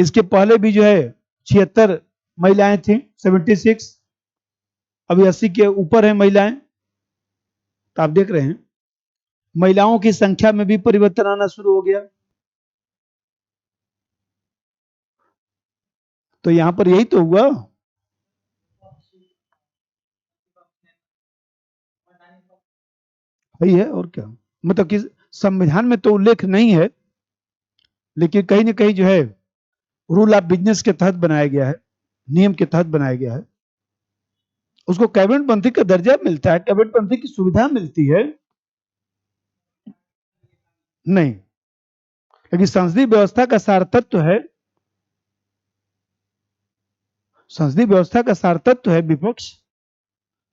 इसके पहले भी जो है 76 महिलाएं थी, 76। अभी 80 के ऊपर है महिलाएं। तो आप देख रहे हैं महिलाओं की संख्या में भी परिवर्तन आना शुरू हो गया। तो यहां पर यही तो हुआ। वही है और क्या, मतलब कि संविधान में तो उल्लेख नहीं है, लेकिन कहीं ना कहीं जो है रूल ऑफ बिजनेस के तहत बनाया गया है, नियम के तहत बनाया गया है। उसको कैबिनेट मंत्री का दर्जा मिलता है, कैबिनेट मंत्री की सुविधा मिलती है नहीं, लेकिन संसदीय व्यवस्था का सार तत्व है, संसदीय व्यवस्था का सार तत्व है विपक्ष,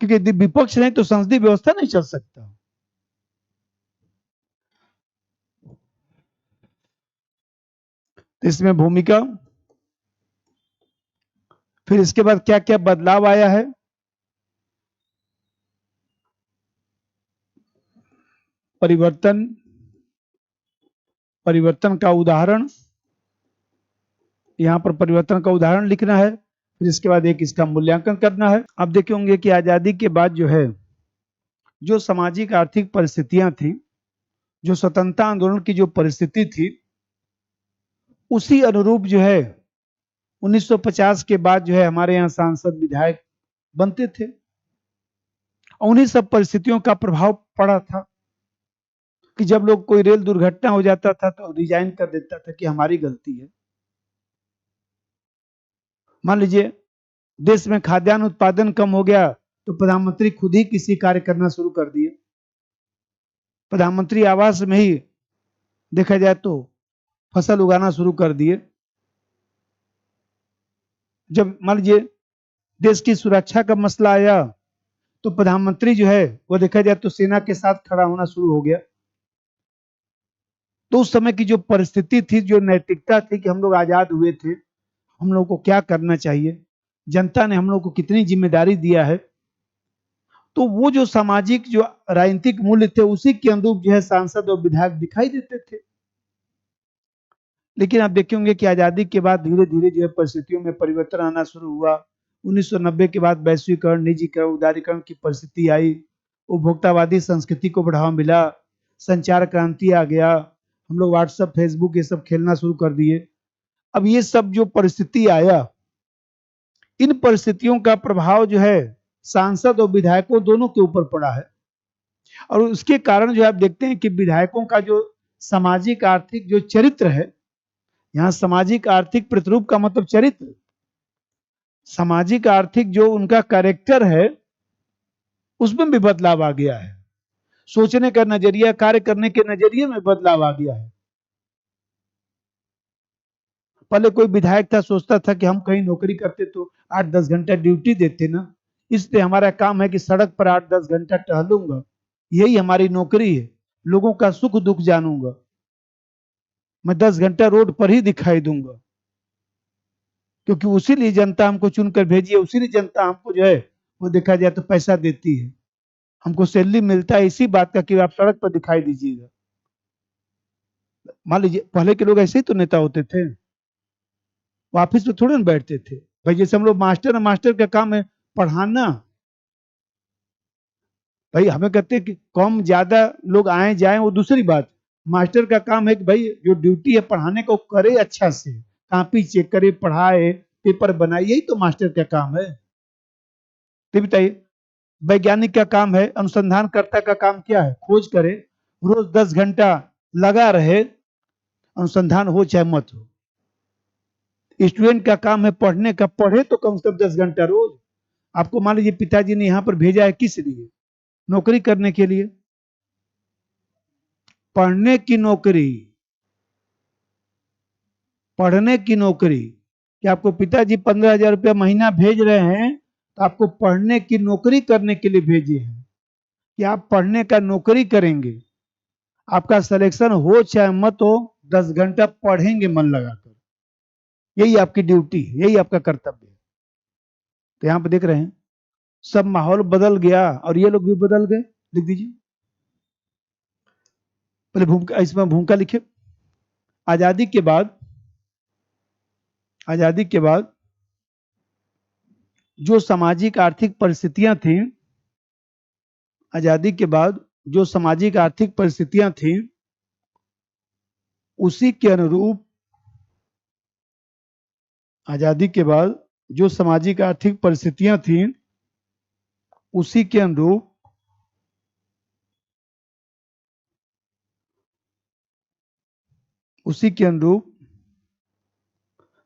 क्योंकि यदि विपक्ष नहीं तो संसदीय व्यवस्था नहीं चल सकता। तो इसमें भूमिका, फिर इसके बाद क्या क्या बदलाव आया है। परिवर्तन, परिवर्तन का उदाहरण, यहां पर परिवर्तन का उदाहरण लिखना है, फिर इसके बाद एक इसका मूल्यांकन करना है। आप देखे होंगे कि आजादी के बाद जो है जो सामाजिक आर्थिक परिस्थितियां थी, जो स्वतंत्रता आंदोलन की जो परिस्थिति थी, उसी अनुरूप जो है 1950 के बाद जो है हमारे यहाँ सांसद विधायक बनते थे, और उन्हीं सब परिस्थितियों का प्रभाव पड़ा था कि जब लोग कोई रेल दुर्घटना हो जाता था तो रिजाइन कर देता था कि हमारी गलती है। मान लीजिए देश में खाद्यान्न उत्पादन कम हो गया तो प्रधानमंत्री खुद ही किसी कार्य करना शुरू कर दिए। प्रधानमंत्री आवास में ही देखा जाए तो फसल उगाना शुरू कर दिए। जब मान लीजिए देश की सुरक्षा का मसला आया तो प्रधानमंत्री जो है वो देखा जाए तो सेना के साथ खड़ा होना शुरू हो गया। तो उस समय की जो परिस्थिति थी, जो नैतिकता थी कि हम लोग आजाद हुए थे, हम लोग को क्या करना चाहिए, जनता ने हम लोग को कितनी जिम्मेदारी दिया है, तो वो जो सामाजिक जो राजनीतिक मूल्य थे उसी के अनुरूप जो है सांसद और विधायक दिखाई देते थे। लेकिन आप देखेंगे कि आजादी के बाद धीरे धीरे जो है परिस्थितियों में परिवर्तन आना शुरू हुआ। 1990 के बाद वैश्वीकरण, निजीकरण, उदारीकरण की परिस्थिति आई, उपभोक्तावादी संस्कृति को बढ़ावा मिला, संचार क्रांति आ गया, हम लोग व्हाट्सएप फेसबुक ये सब खेलना शुरू कर दिए। अब ये सब जो परिस्थिति आया, इन परिस्थितियों का प्रभाव जो है सांसद और विधायकों दोनों के ऊपर पड़ा है, और उसके कारण जो आप देखते हैं कि विधायकों का जो सामाजिक आर्थिक जो चरित्र है, यहाँ सामाजिक आर्थिक प्रतिरूप का मतलब चरित्र, सामाजिक आर्थिक जो उनका कैरेक्टर है उसमें भी बदलाव आ गया है, सोचने का नजरिया, कार्य करने के नजरिए में बदलाव आ गया है। पहले कोई विधायक था सोचता था कि हम कहीं नौकरी करते तो 8-10 घंटा ड्यूटी देते ना, इसलिए हमारा काम है कि सड़क पर 8-10 घंटा टहलूंगा, यही हमारी नौकरी है, लोगों का सुख दुख जानूंगा, मैं 10 घंटा रोड पर ही दिखाई दूंगा, क्योंकि उसी लिए जनता हमको चुनकर भेजी है, उसी लिए जनता हमको जो है वो देखा जाए तो पैसा देती है, हमको सैलरी मिलता है इसी बात का कि आप सड़क पर दिखाई दीजिएगा। मान लीजिए पहले के लोग ऐसे ही तो नेता होते थे, वो ऑफिस में थोड़े ना बैठते थे। भाई जैसे हम लोग मास्टर है, मास्टर का काम है पढ़ाना, भाई हमें कहते हैं कि कम ज्यादा लोग आए जाएं वो दूसरी बात, मास्टर का काम है कि भाई जो ड्यूटी है पढ़ाने को करे, अच्छा से कॉपी चेक करे, पढ़ाए, पेपर बनाए, यही तो मास्टर का काम है। तो बताइए वैज्ञानिक का काम है, अनुसंधानकर्ता का काम क्या है, खोज करे, रोज 10 घंटा लगा रहे, अनुसंधान हो चाहे मत हो। स्टूडेंट का काम है पढ़ने का, पढ़े तो कम से कम 10 घंटा रोज। आपको मान लीजिए पिताजी ने यहाँ पर भेजा है किस लिए, नौकरी करने के लिए, पढ़ने की नौकरी, पढ़ने की नौकरी, कि आपको पिताजी 15,000 रुपया महीना भेज रहे हैं तो आपको पढ़ने की नौकरी करने के लिए भेजे हैं, कि आप पढ़ने का नौकरी करेंगे, आपका सिलेक्शन हो चाहे मत हो, 10 घंटा पढ़ेंगे मन लगाकर, यही आपकी ड्यूटी है, यही आपका कर्तव्य है। तो यहाँ पे देख रहे हैं सब माहौल बदल गया और ये लोग भी बदल गए। लिख दीजिए पहले भूमिका, इसमें भूमिका लिखे। आजादी के बाद आजादी के बाद जो सामाजिक आर्थिक परिस्थितियां थीं, आजादी के बाद जो सामाजिक आर्थिक परिस्थितियां थीं, उसी के अनुरूप आजादी के बाद जो सामाजिक आर्थिक परिस्थितियां थीं, उसी के अनुरूप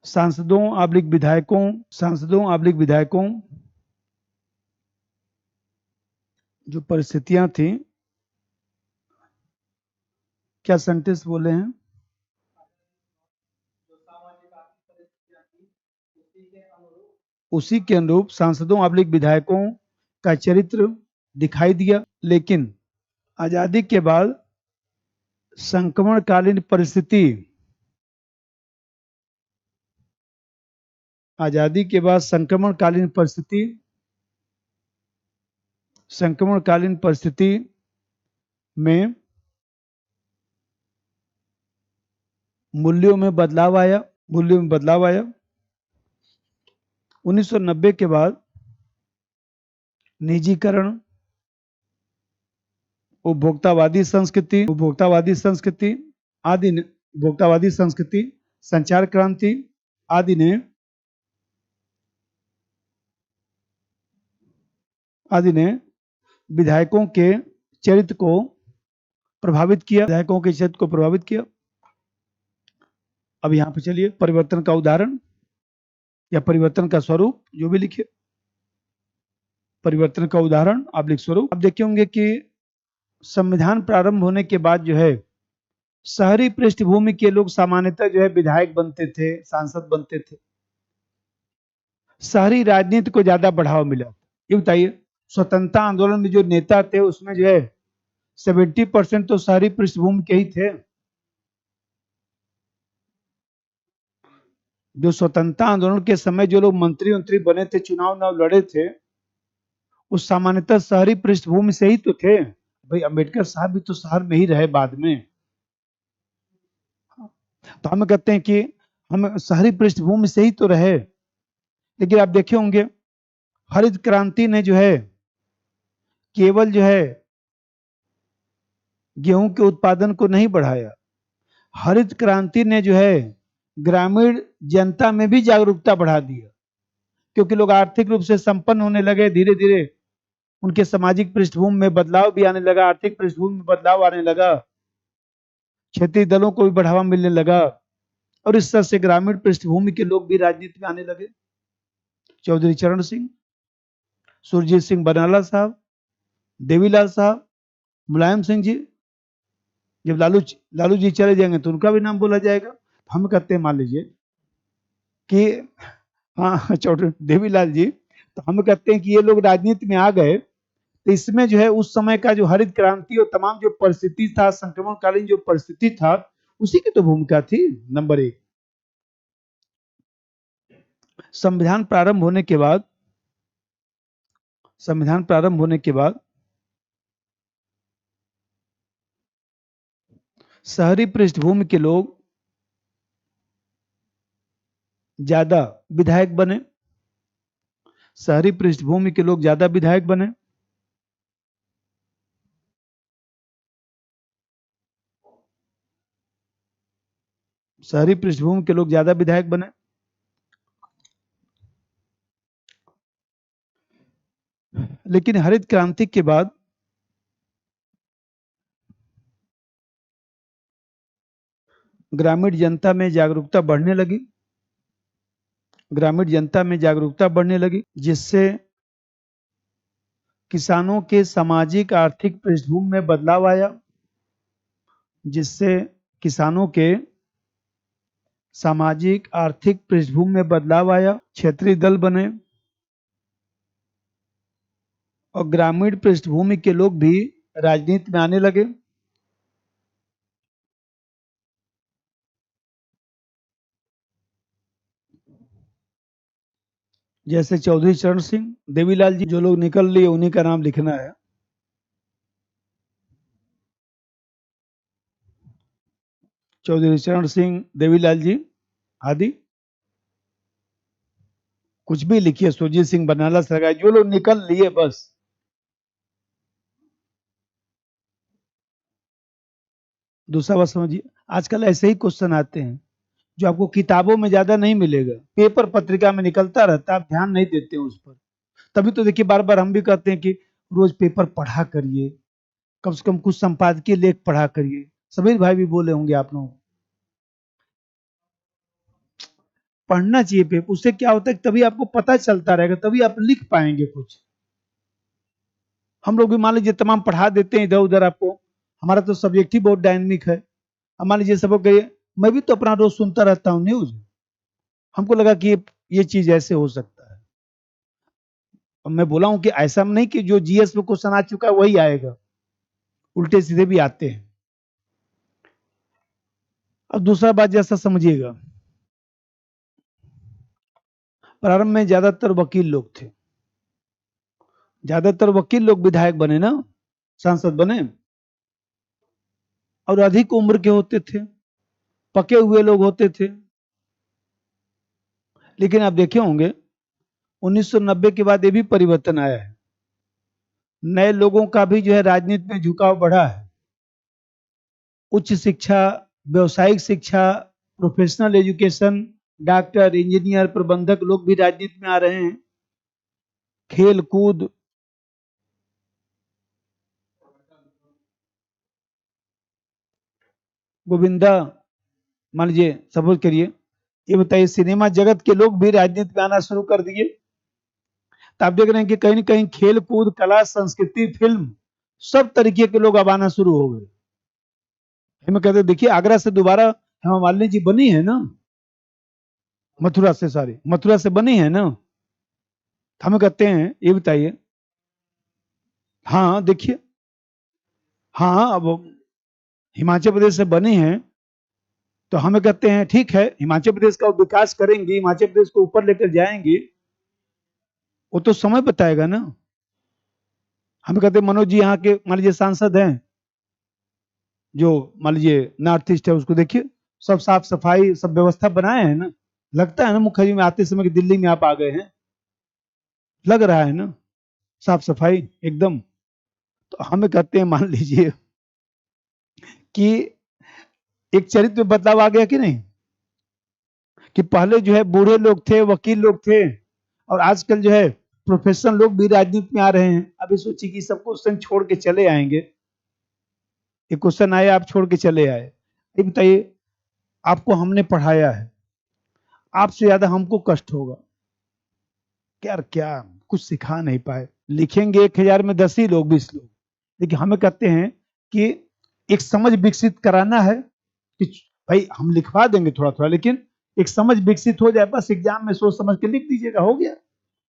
सांसदों/विधायकों जो परिस्थितियां थी, क्या सेंटेंस बोले हैं? उसी के अनुरूप सांसदों/विधायकों का चरित्र दिखाई दिया। लेकिन आजादी के बाद संक्रमणकालीन परिस्थिति आजादी के बाद संक्रमणकालीन परिस्थिति में मूल्यों में बदलाव आया। 1990 के बाद निजीकरण, उपभोक्तावादी संस्कृति, संचार क्रांति आदि ने विधायकों के चरित्र को प्रभावित किया। अब यहाँ पे चलिए परिवर्तन का उदाहरण या परिवर्तन का स्वरूप जो भी लिखे। परिवर्तन का उदाहरण आप लिख स्वरूप। अब देखे होंगे कि संविधान प्रारंभ होने के बाद जो है शहरी पृष्ठभूमि के लोग सामान्यतः जो है विधायक बनते थे, सांसद बनते थे। शहरी राजनीति को ज्यादा बढ़ावा मिला। ये बताइए, स्वतंत्रता आंदोलन में जो नेता थे उसमें जो है 70% तो शहरी पृष्ठभूमि के ही थे। जो स्वतंत्रता आंदोलन के समय जो लोग मंत्री बने थे, चुनाव लड़े थे, उस सामान्यतः शहरी पृष्ठभूमि से ही तो थे। भाई अंबेडकर साहब भी तो शहर में ही रहे बाद में, तो हम कहते हैं कि हम शहरी पृष्ठभूमि से ही तो रहे। लेकिन आप देखे होंगे हरित क्रांति ने जो है केवल जो है गेहूं के उत्पादन को नहीं बढ़ाया, हरित क्रांति ने जो है ग्रामीण जनता में भी जागरूकता बढ़ा दिया, क्योंकि लोग आर्थिक रूप से संपन्न होने लगे। धीरे धीरे उनके सामाजिक पृष्ठभूमि में बदलाव भी आने लगा, आर्थिक पृष्ठभूमि में बदलाव आने लगा, क्षेत्रीय दलों को भी बढ़ावा मिलने लगा, और इस तरह से ग्रामीण पृष्ठभूमि के लोग भी राजनीति में आने लगे। चौधरी चरण सिंह, सुरजीत सिंह बरनाला साहब, देवीलाल साहब, मुलायम सिंह जी, जब लालू जी चले जाएंगे तो उनका भी नाम बोला जाएगा। हम कहते हैं मान लीजिए कि हाँ चौधरी देवीलाल जी, तो हम कहते हैं कि ये लोग राजनीति में आ गए, तो इसमें जो है उस समय का जो हरित क्रांति और तमाम जो परिस्थिति था, संक्रमणकालीन जो परिस्थिति था, उसी की तो भूमिका थी। नंबर 1, संविधान प्रारंभ होने के बाद शहरी पृष्ठभूमि के लोग ज्यादा विधायक बने। शहरी पृष्ठभूमि के लोग ज्यादा विधायक बने। शहरी पृष्ठभूमि के लोग ज्यादा विधायक बने। लेकिन हरित क्रांति के बाद ग्रामीण जनता में जागरूकता बढ़ने लगी, जिससे किसानों के सामाजिक आर्थिक पृष्ठभूमि में बदलाव आया, क्षेत्रीय दल बने और ग्रामीण पृष्ठभूमि के लोग भी राजनीति में आने लगे। जैसे चौधरी चरण सिंह, देवीलाल जी, जो लोग निकल लिए उन्हीं का नाम लिखना है। चौधरी चरण सिंह, देवीलाल जी आदि। कुछ भी लिखिए, सुरजीत सिंह बरनाला से लगाए, जो लोग निकल लिए बस। दूसरा बात समझिए, आजकल ऐसे ही क्वेश्चन आते हैं जो आपको किताबों में ज्यादा नहीं मिलेगा, पेपर पत्रिका में निकलता रहता है, आप ध्यान नहीं देते हैं उस पर। तभी तो देखिए बार बार हम भी कहते हैं कि रोज पेपर पढ़ा करिए, कम से कम कुछ संपादकीय लेख पढ़ा करिए। समीर भाई भी बोले होंगे आप लोग, पढ़ना चाहिए पेपर, उससे क्या होता है कि तभी आपको पता चलता रहेगा, तभी आप लिख पाएंगे कुछ। हम लोग भी मान लीजिए तमाम पढ़ा देते हैं इधर उधर आपको, हमारा तो सब्जेक्ट ही बहुत डायनेमिक है। अब मान लीजिए सबको कहिए, मैं भी तो अपना रोज सुनता रहता हूँ न्यूज, हमको लगा कि ये चीज ऐसे हो सकता है। अब मैं बोला हूं कि ऐसा नहीं कि जो जीएस में क्वेश्चन आ चुका है वही आएगा, उल्टे सीधे भी आते हैं। अब दूसरा बात जैसा समझिएगा, प्रारंभ में ज्यादातर वकील लोग थे, ज्यादातर वकील लोग विधायक बने ना, सांसद बने, और अधिक उम्र के होते थे, पके हुए लोग होते थे। लेकिन आप देखे होंगे 1990 के बाद ये भी परिवर्तन आया है, नए लोगों का भी जो है राजनीति में झुकाव बढ़ा है। उच्च शिक्षा, व्यवसायिक शिक्षा, प्रोफेशनल एजुकेशन, डॉक्टर, इंजीनियर, प्रबंधक लोग भी राजनीति में आ रहे हैं। खेल कूद, गोविंदा, मान लीजिए सपोज करिए, ये बताइए सिनेमा जगत के लोग भी राजनीति में आना शुरू कर दिए। तो आप देख रहे हैं कि कहीं ना कहीं खेल कूद, कला, संस्कृति, फिल्म, सब तरीके के लोग अब आना शुरू हो गए। हमें कहते देखिए आगरा से दोबारा हेमा मालिनी जी बनी है ना, मथुरा से, सॉरी मथुरा से बनी है ना। हमें कहते हैं ये बताइए, हाँ देखिए, हाँ अब हिमाचल प्रदेश से बनी है, तो हमें कहते हैं ठीक है हिमाचल प्रदेश का विकास करेंगे, हिमाचल प्रदेश को ऊपर लेकर जाएंगे, वो तो समय बताएगा ना। हमें कहते हैं मनोज जी यहाँ के मान लीजिए सांसद हैं, जो मान लीजिए नॉर्थ ईस्ट है, उसको देखिए सब साफ सफाई सब व्यवस्था बनाए हैं ना। लगता है ना मुखर्जी में आते समय कि दिल्ली में आप आ गए हैं, लग रहा है ना, साफ सफाई एकदम। तो हमें कहते हैं मान लीजिए कि एक चरित्र में बदलाव आ गया कि नहीं, कि पहले जो है बूढ़े लोग थे, वकील लोग थे, और आजकल जो है प्रोफेशनल लोग भी राजनीति में आ रहे हैं। अभी सोचिए कि सब क्वेश्चन छोड़ के चले आएंगे, एक क्वेश्चन आए आप छोड़ के चले आए, ये बताइए आपको हमने पढ़ाया है, आपसे ज्यादा हमको कष्ट होगा यार, क्या कुछ सिखा नहीं पाए। लिखेंगे 1000 में 10 ही लोग, 20 लोग, लेकिन हमें कहते हैं कि एक समझ विकसित कराना है कि भाई हम लिखवा देंगे थोड़ा थोड़ा, लेकिन एक समझ विकसित हो जाए, बस एग्जाम में सोच समझ के लिख दीजिएगा, हो गया।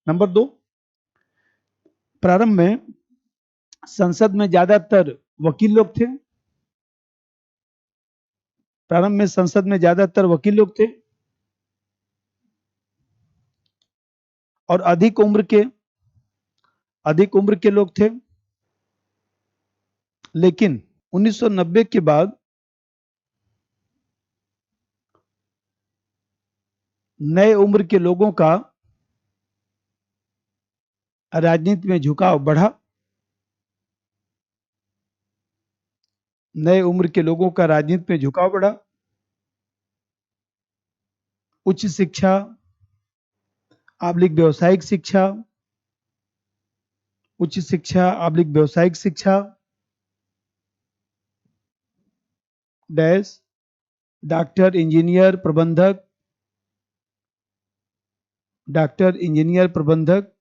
नंबर 2, प्रारंभ में संसद में ज्यादातर वकील लोग थे, प्रारंभ में संसद में ज्यादातर वकील लोग थे और अधिक उम्र के लोग थे। लेकिन 1990 के बाद नए उम्र के लोगों का राजनीति में झुकाव बढ़ा, नए उम्र के लोगों का राजनीति में झुकाव बढ़ा। उच्च शिक्षा आबलिक व्यवसायिक शिक्षा, उच्च शिक्षा आबलिक व्यवसायिक शिक्षा, डैश, डॉक्टर, इंजीनियर, प्रबंधक, डॉक्टर, इंजीनियर, प्रबंधक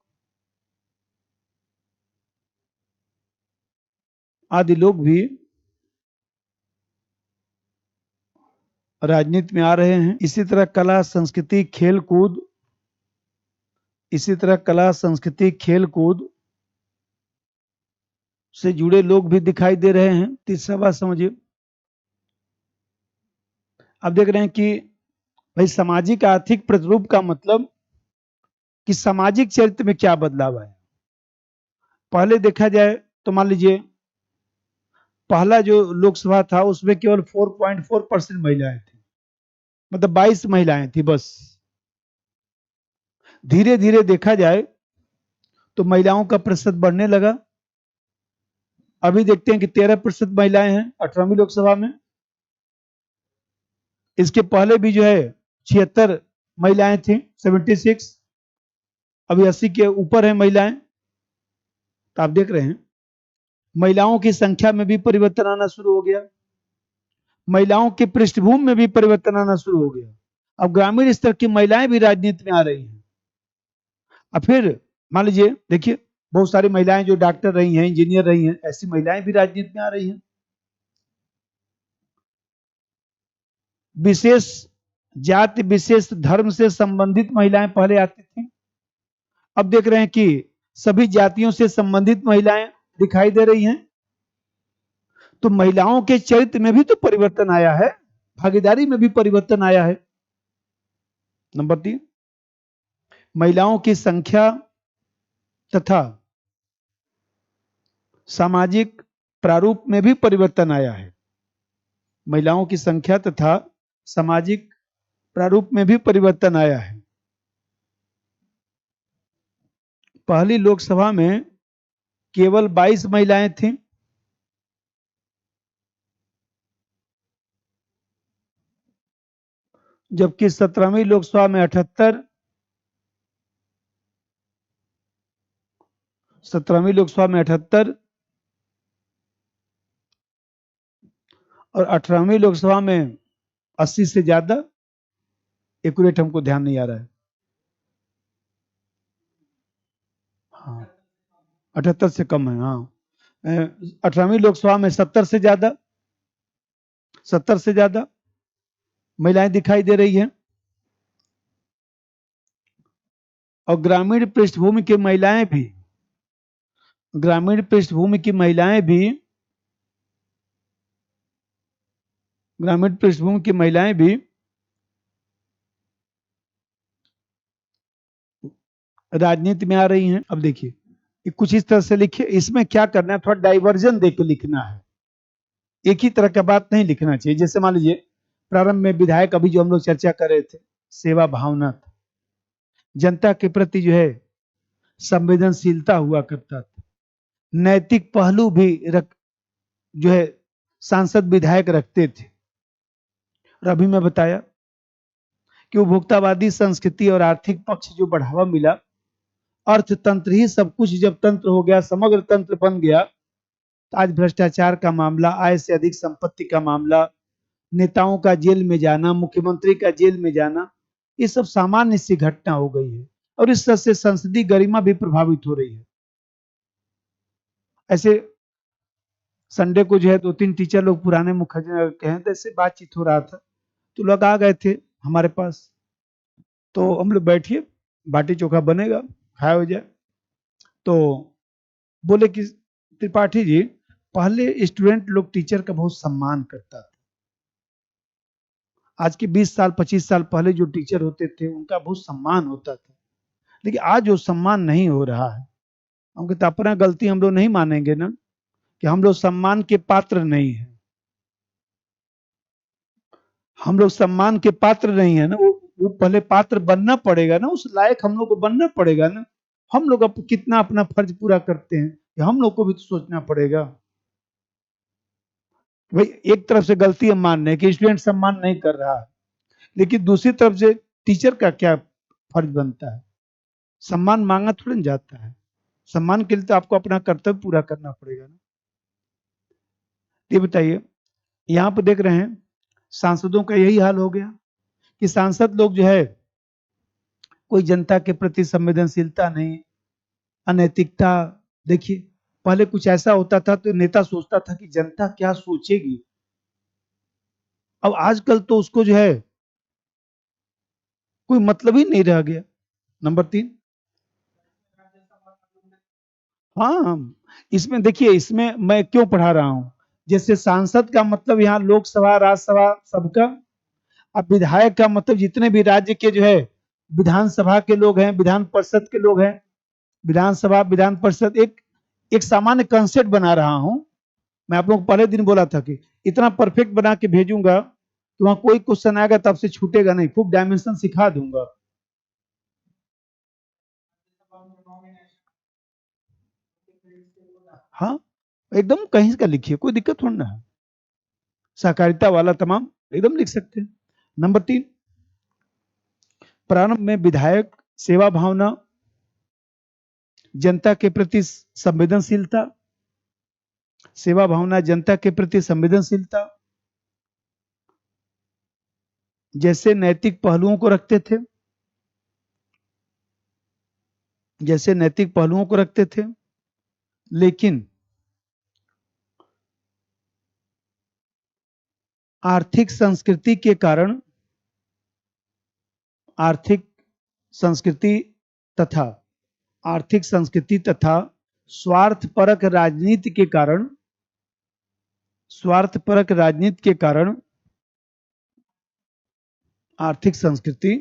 आदि लोग भी राजनीति में आ रहे हैं। इसी तरह कला, संस्कृति, खेल कूद, इसी तरह कला, संस्कृति, खेल कूद से जुड़े लोग भी दिखाई दे रहे हैं। तीसरा बात समझिए, आप देख रहे हैं कि भाई सामाजिक आर्थिक प्रतिरूप का मतलब कि सामाजिक चरित्र में क्या बदलाव है। पहले देखा जाए तो मान लीजिए पहला जो लोकसभा था उसमें केवल 4.4% महिलाएं थी, मतलब 22 महिलाएं थी बस। धीरे धीरे देखा जाए तो महिलाओं का प्रतिशत बढ़ने लगा। अभी देखते हैं कि 13% महिलाएं हैं 18वीं लोकसभा में। इसके पहले भी जो है 76 महिलाएं थी, 76। अभी 80 के ऊपर है महिलाएं। तो आप देख रहे हैं महिलाओं की संख्या में भी परिवर्तन आना शुरू हो गया, महिलाओं की पृष्ठभूमि में भी परिवर्तन आना शुरू हो गया। अब ग्रामीण स्तर की महिलाएं भी राजनीति में आ रही हैं। अब फिर मान लीजिए, देखिए बहुत सारी महिलाएं जो डॉक्टर रही हैं, इंजीनियर रही हैं, ऐसी महिलाएं भी राजनीति में आ रही हैं। विशेष जाति, विशेष धर्म से संबंधित महिलाएं पहले आती थी, अब देख रहे हैं कि सभी जातियों से संबंधित महिलाएं दिखाई दे रही हैं। तो महिलाओं के चरित्र में भी तो परिवर्तन आया है, भागीदारी में भी परिवर्तन आया है। नंबर 3, महिलाओं की संख्या तथा सामाजिक प्रारूप में भी परिवर्तन आया है। महिलाओं की संख्या तथा सामाजिक प्रारूप में भी परिवर्तन आया है। पहली लोकसभा में केवल 22 महिलाएं थीं, जबकि 17वीं लोकसभा में 78, 17वीं लोकसभा में 78 और 18वीं लोकसभा में 80 से ज्यादा। एक्यूरेट हमको ध्यान नहीं आ रहा है। हाँ, 78 से कम है। हाँ, 18वीं लोकसभा में 70 से ज्यादा, 70 से ज्यादा महिलाएं दिखाई दे रही हैं। और ग्रामीण पृष्ठभूमि की महिलाएं भी, ग्रामीण पृष्ठभूमि की महिलाएं भी, ग्रामीण पृष्ठभूमि की महिलाएं भी राजनीति में आ रही हैं। अब देखिए कुछ इस तरह से लिखिए, इसमें क्या करना है, थोड़ा डाइवर्जन देकर लिखना है, एक ही तरह का बात नहीं लिखना चाहिए। जैसे मान लीजिए प्रारंभ में विधायक, अभी जो हम लोग चर्चा कर रहे थे, सेवा भावना था, जनता के प्रति जो है संवेदनशीलता हुआ करता था, नैतिक पहलू भी जो है सांसद विधायक रखते थे। और अभी मैं बताया कि उपभोक्तावादी संस्कृति और आर्थिक पक्ष जो बढ़ावा मिला, अर्थतंत्र ही सब कुछ जब तंत्र हो गया, समग्र तंत्र बन गया, तो आज भ्रष्टाचार का मामला, आय से अधिक संपत्ति का मामला, नेताओं का जेल में जाना, मुख्यमंत्री का जेल में जाना, ये सब सामान्य सी घटना हो गई है। और इस तरह से संसदीय गरिमा भी प्रभावित हो रही है। ऐसे संडे को जो है 2-3 टीचर लोग पुराने मुखर्जी के हैं, तो ऐसे बातचीत हो रहा था, तो लोग आ गए थे हमारे पास, तो हम लोग बैठिए, बाटी चोखा बनेगा, खाया हो जाए। तो बोले कि त्रिपाठी जी, पहले स्टूडेंट लोग टीचर का बहुत सम्मान करता था, आज के 20 साल 25 साल पहले जो टीचर होते थे उनका बहुत सम्मान होता था, लेकिन आज वो सम्मान नहीं हो रहा है। हम कहते अपना गलती हम लोग नहीं मानेंगे ना, कि हम लोग सम्मान के पात्र नहीं है, हम लोग सम्मान के पात्र नहीं है ना, वो पहले पात्र बनना पड़ेगा ना, उस लायक हम लोग को बनना पड़ेगा ना। हम लोग अब कितना अपना फर्ज पूरा करते हैं, हम लोग को भी तो सोचना पड़ेगा। भाई एक तरफ से गलती हम मान रहे हैं कि स्टूडेंट सम्मान नहीं कर रहा है, लेकिन दूसरी तरफ से टीचर का क्या फर्ज बनता है, सम्मान मांगा थोड़ा ना जाता है, सम्मान के लिए तो आपको अपना कर्तव्य पूरा करना पड़ेगा ना। ये बताइए, यहाँ पर देख रहे हैं सांसदों का यही हाल हो गया कि सांसद लोग जो है कोई जनता के प्रति संवेदनशीलता नहीं, अनैतिकता। देखिए पहले कुछ ऐसा होता था तो नेता सोचता था कि जनता क्या सोचेगी, अब आजकल तो उसको जो है कोई मतलब ही नहीं रह गया। नंबर 3, हाँ इसमें देखिए, इसमें मैं क्यों पढ़ा रहा हूं, जैसे सांसद का मतलब यहाँ लोकसभा राज्यसभा सबका, अब विधायक का मतलब जितने भी राज्य के जो है विधानसभा के लोग हैं, विधान परिषद के लोग हैं, विधानसभा विधान परिषद, एक एक सामान्य कंसेप्ट बना रहा हूं। मैं आप लोगों को पहले दिन बोला था कि इतना परफेक्ट बना के भेजूंगा कि वहां कोई क्वेश्चन आएगा तब से छूटेगा नहीं, खूब डायमेंशन सिखा दूंगा। हाँ, एकदम कहीं का लिखिए, कोई दिक्कत थोड़ी ना है। सहकारिता वाला तमाम एकदम लिख सकते हैं। नंबर 3, प्रारंभ में विधायक सेवा भावना, जनता के प्रति संवेदनशीलता, सेवा भावना, जनता के प्रति संवेदनशीलता जैसे नैतिक पहलुओं को रखते थे, जैसे नैतिक पहलुओं को रखते थे, लेकिन आर्थिक संस्कृति के कारण, आर्थिक संस्कृति तथा आर्थिक संस्कृति तथा स्वार्थपरक राजनीति के कारण, स्वार्थपरक राजनीति के कारण आर्थिक संस्कृति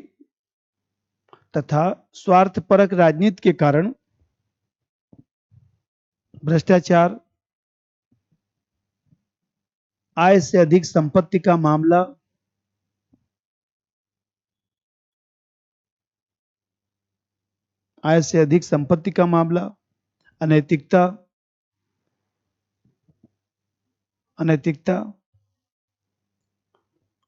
तथा स्वार्थपरक राजनीति के कारण भ्रष्टाचार, आय से अधिक संपत्ति का मामला, आय से अधिक संपत्ति का मामला, अनैतिकता, अनैतिकता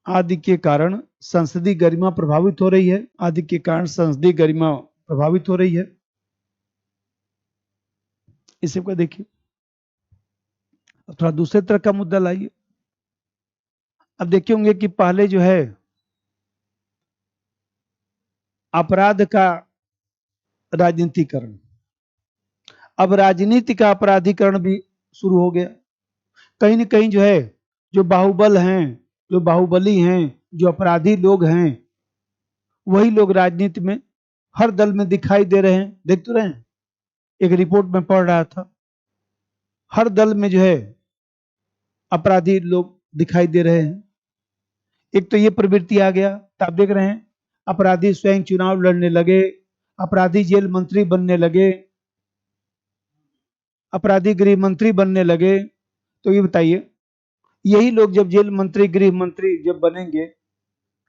आदि के कारण संसदीय गरिमा प्रभावित हो रही है, आदि के कारण संसदीय गरिमा प्रभावित हो रही है। इसे को देखिए, थोड़ा दूसरे तरह का मुद्दा लाइए। अब देखे होंगे कि पहले जो है अपराध का राजनीतिकरण, अब राजनीति का अपराधीकरण भी शुरू हो गया। कहीं न कहीं जो है, जो बाहुबल हैं, जो बाहुबली हैं, जो अपराधी लोग हैं, वही लोग राजनीति में हर दल में दिखाई दे रहे हैं। देख तो रहे हैं, एक रिपोर्ट में पढ़ रहा था, हर दल में जो है अपराधी लोग दिखाई दे रहे हैं। एक तो ये प्रवृत्ति आ गया, तो आप देख रहे हैं अपराधी स्वयं चुनाव लड़ने लगे, अपराधी जेल मंत्री बनने लगे, अपराधी गृह मंत्री बनने लगे। तो ये बताइए, यही लोग जब जेल मंत्री, गृह मंत्री जब बनेंगे,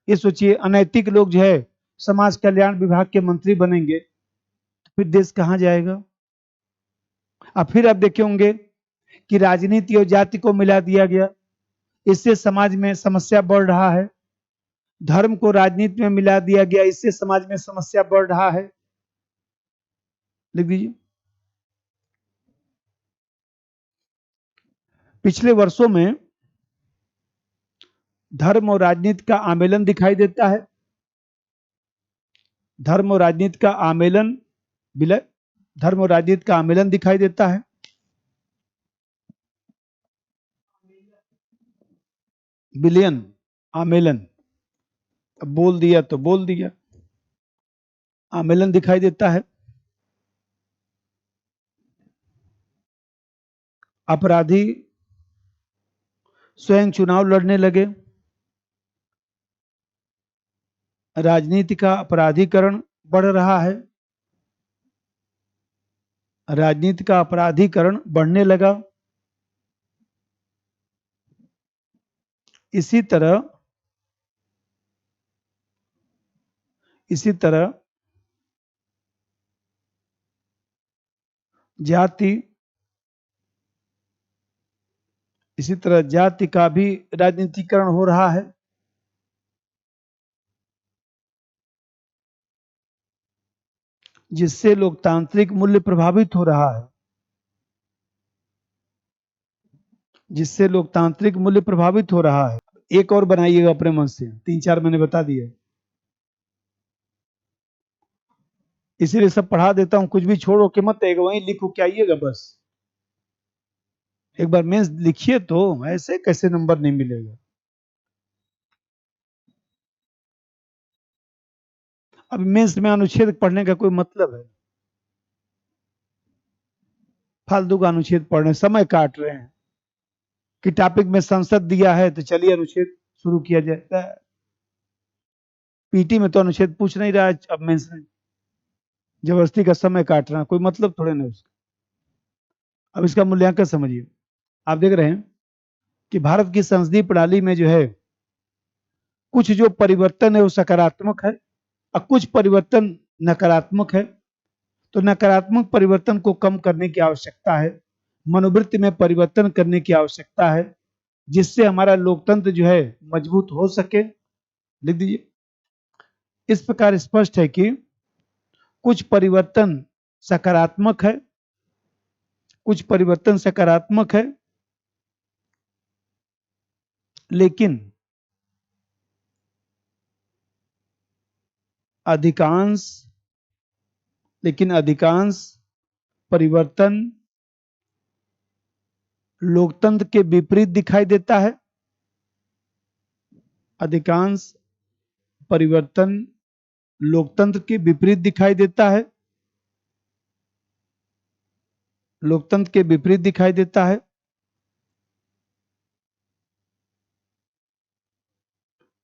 ये सोचिए अनैतिक लोग जो है समाज कल्याण विभाग के मंत्री बनेंगे, तो फिर देश कहां जाएगा? अब फिर आप देखे होंगे कि राजनीति और जाति को मिला दिया गया, इससे समाज में समस्या बढ़ रहा है। धर्म को राजनीति में मिला दिया गया, इससे समाज में समस्या बढ़ रहा है। लिख दीजिए। पिछले वर्षों में धर्म और राजनीति का आमेलन दिखाई देता है। धर्म और राजनीति का आमेलन, धर्म और राजनीति का आमेलन दिखाई देता है। विलयन, आमेलन, अब बोल दिया तो बोल दिया, आमेलन दिखाई देता है। अपराधी स्वयं चुनाव लड़ने लगे, राजनीति का अपराधीकरण बढ़ रहा है, राजनीति का अपराधीकरण बढ़ने लगा। इसी तरह जाति, इसी तरह जाति का भी राजनीतिकरण हो रहा है। जिससे लोकतांत्रिक मूल्य प्रभावित हो रहा है, जिससे लोकतांत्रिक मूल्य प्रभावित हो रहा है। एक और बनाइएगा अपने मन से, 3-4 मैंने बता दिए, इसीलिए सब पढ़ा देता हूं, कुछ भी छोड़ो के मत आइएगा, वहीं लिखो के आइएगा बस। एक बार मेंस लिखिए तो, ऐसे कैसे नंबर नहीं मिलेगा। अब मेंस में अनुच्छेद पढ़ने का कोई मतलब है? फालतू का अनुच्छेद पढ़ने समय काट रहे हैं कि टॉपिक में संसद दिया है तो चलिए अनुच्छेद शुरू किया जाता है। पीटी में तो अनुच्छेद पूछ नहीं रहा है, अब मेंस में जबरदस्ती का समय काट रहा है, कोई मतलब थोड़े ना उसका। अब इसका मूल्यांकन समझिए। आप देख रहे हैं कि भारत की संसदीय प्रणाली में जो है कुछ जो परिवर्तन है वो सकारात्मक है और कुछ परिवर्तन नकारात्मक है। तो नकारात्मक परिवर्तन को कम करने की आवश्यकता है, मनोवृत्ति में परिवर्तन करने की आवश्यकता है, जिससे हमारा लोकतंत्र जो है मजबूत हो सके। लिख दीजिए। इस प्रकार स्पष्ट है कि कुछ परिवर्तन सकारात्मक है, कुछ परिवर्तन सकारात्मक है, लेकिन अधिकांश परिवर्तन लोकतंत्र के विपरीत दिखाई देता है। अधिकांश परिवर्तन लोकतंत्र के विपरीत दिखाई देता है, लोकतंत्र के विपरीत दिखाई देता है।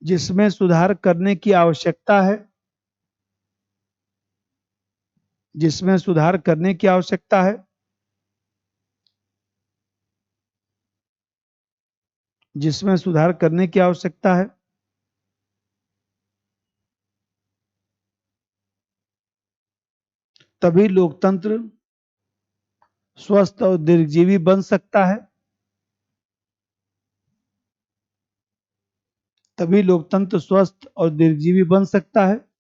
जिसमें सुधार करने की आवश्यकता है, जिसमें सुधार करने की आवश्यकता है, जिसमें सुधार करने की आवश्यकता है। तभी लोकतंत्र स्वस्थ और दीर्घजीवी बन सकता है। तभी लोकतंत्र स्वस्थ और दीर्घजीवी बन सकता है।